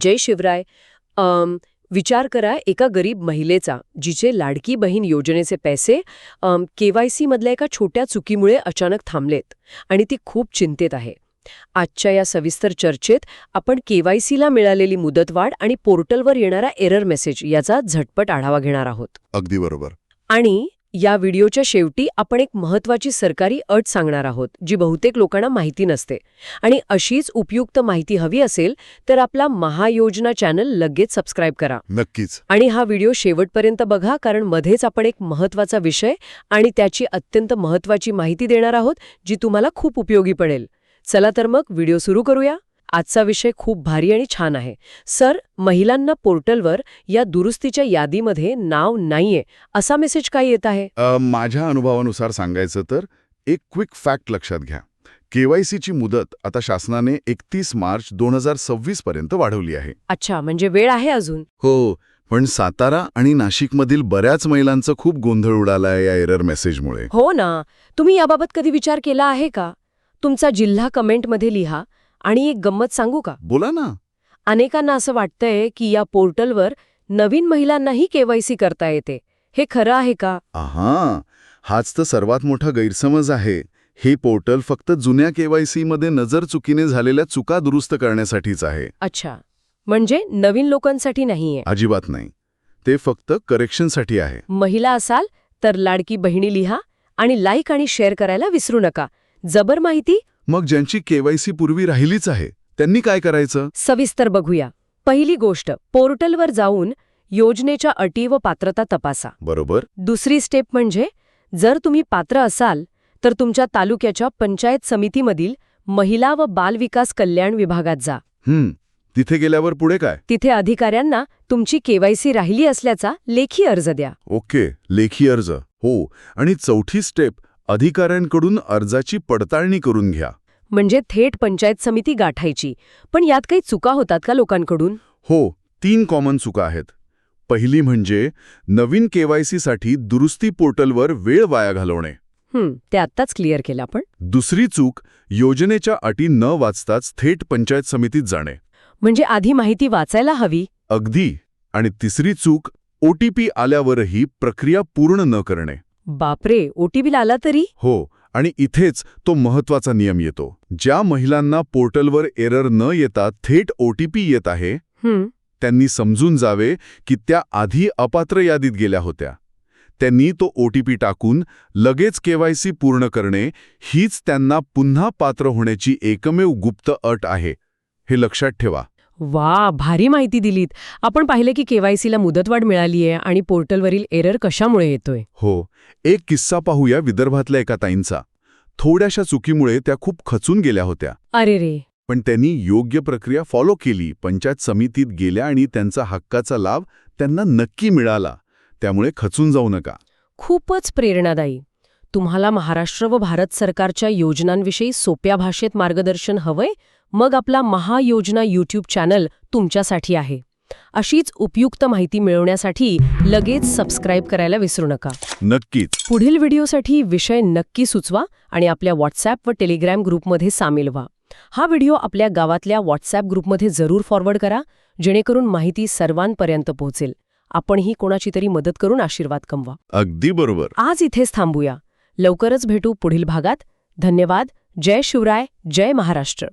जय शिवराय. विचार करा एका गरीब महिलेचा, जिचे लाडकी बहीण योजनेचे पैसे KYC मधल्या एका छोट्या चुकीमुळे अचानक थांबलेत आणि ती खूप चिंतेत आहे. आजच्या या सविस्तर चर्चेत आपण KYCला मिळालेली मुदतवाढ आणि पोर्टलवर येणारा एरर मेसेज याचा झटपट आढावा घेणार आहोत. अगदी बरोबर. आणि या व्हिडिओच्या शेवटी आपण एक महत्त्वाची सरकारी अट सांगणार आहोत, जी बहुतेक लोकांना माहिती नसते. आणि अशीच उपयुक्त माहिती हवी असेल तर आपला महायोजना चॅनल लगेच सबस्क्राईब करा. नक्कीच. आणि हा व्हिडिओ शेवटपर्यंत बघा, कारण मध्येच आपण एक महत्त्वाचा विषय आणि त्याची अत्यंत महत्त्वाची माहिती देणार आहोत, जी तुम्हाला खूप उपयोगी पडेल. चला तर मग व्हिडिओ सुरू करूया. आजचा विषय खूप भारी आणि छान आहे. सर, महिलांना पोर्टलवर या दुरुस्तीच्या यादीमध्ये नाव नाहीये असा मेसेज काय येत आहे? माझ्या अनुभवानुसार सांगायचं तर एक क्विक फॅक्ट लक्षात घ्या. KYCची मुदत आता शासनाने 31 मार्च 2026 पर्यंत वाढवली आहे. अच्छा, म्हणजे वेळ आहे अजून. हो, पण सातारा आणि नाशिकमधील बऱ्याच महिलांचं खूप गोंधळ उडालाय या एरर मेसेजमुळे. हो ना. तुम्ही याबाबत कधी विचार केला आहे का? तुमचा जिल्हा कमेंटमध्ये लिहा. आणि एक गंमत सांगू का? बोला ना. अनेकांना असं वाटतंय की या पोर्टलवर नवीन महिलांनाही KYC करता येते. हे खरं आहे का? हाच तर सर्वात मोठा गैरसमज आहे. हे पोर्टल फक्त जुन्या KYC मध्ये नजर चुकीने झालेल्या चुका दुरुस्त करण्यासाठीच आहे. अच्छा, म्हणजे नवीन लोकांसाठी नाहीये? अजिबात नाही. ते फक्त करेक्शनसाठी आहे. महिला असाल तर लाडकी बहिणी लिहा आणि लाईक आणि शेअर करायला विसरू नका. जबर माहिती. मग ज्यांची KYC पूर्वी राहिलीच आहे त्यांनी काय करायचं? सविस्तर बघूया. पहिली गोष्ट, पोर्टलवर जाऊन योजनेच्या अटी व पात्रता तपासा. बरोबर. दुसरी स्टेप म्हणजे, जर तुम्ही पात्र असाल तर तुमच्या तालुक्याच्या पंचायत समितीमधील महिला व बाल विकास कल्याण विभागात जा. तिथे गेल्यावर पुढे काय? तिथे अधिकाऱ्यांना तुमची KYC राहिली असल्याचा लेखी अर्ज द्या. ओके, लेखी अर्ज. हो, आणि चौथी स्टेप, अधिकाऱ्यांकडून अर्जाची पडताळणी करून घ्या. म्हणजे थेट पंचायत समिती गाठायची. पण यात काही चुका होतात का लोकांकडून? हो, 3 कॉमन चुका आहेत. पहिली म्हणजे नवीन KYC साठी दुरुस्ती पोर्टलवर वेळ वाया घालवणे. ते आत्ताच क्लिअर केलं आपण. दुसरी चूक, योजनेच्या अटी न वाचताच थेट पंचायत समितीत जाणे. म्हणजे आधी माहिती वाचायला हवी. अगदी. आणि तिसरी चूक, OTP आल्यावरही प्रक्रिया पूर्ण न करणे. बापरे, OTP आला तरी? हो, आणि इथेच तो महत्वाचा नियम येतो. ज्या महिलांना पोर्टलवर एरर न येता थेट OTP येत आहे, त्यांनी समजून जावे की त्या आधी अपात्र यादीत गेल्या होत्या. त्यांनी तो OTP टाकून लगेच KYC पूर्ण करणे हीच त्यांना पुन्हा पात्र होण्याची एकमेव गुप्त अट आहे. हे लक्षात ठेवा. वा, भारी माहिती दिलीत. आपण पाहिले की KYCला मुदतवाढ मिळालीये आणि पोर्टलवरील एरर कशामुळे येतोय. हो, एक किस्सा पाहूया विदर्भातल्या एका ताईंचा. थोड्याशा चुकीमुळे त्या खूप खचून गेल्या होत्या. अरे रे. पण त्यांनी योग्य प्रक्रिया फॉलो केली, पंचायत समितीत गेल्या आणि त्यांचा हक्काचा लाभ त्यांना नक्की मिळाला. त्यामुळे खचून जाऊ नका. खूपच प्रेरणादायी. तुम्हाला महाराष्ट्र व भारत सरकारच्या योजनांविषयी सोप्या भाषेत मार्गदर्शन हवंय? मग आपला महायोजना YouTube चॅनल तुमच्यासाठी आहे. अशीच उपयुक्त माहिती मिळवण्यासाठी लगेच सबस्क्राईब करायला विसरू नका. नक्कीच. पुढील व्हिडिओसाठी विषय नक्की सुचवा आणि आपल्या WhatsApp व टेलिग्राम ग्रुपमध्ये सामील व्हा. हा व्हिडिओ आपल्या गावातल्या WhatsApp ग्रुपमध्ये जरूर फॉरवर्ड करा, जेणेकरून माहिती सर्वांपर्यंत पोहोचेल. आपणही कोणाची तरी मदत करून आशीर्वाद कमवा. अगदी बरोबर. आज इथेच थांबूया. लवकरच भेटू पुढील भागात. धन्यवाद. जय शिवराय. जय महाराष्ट्र.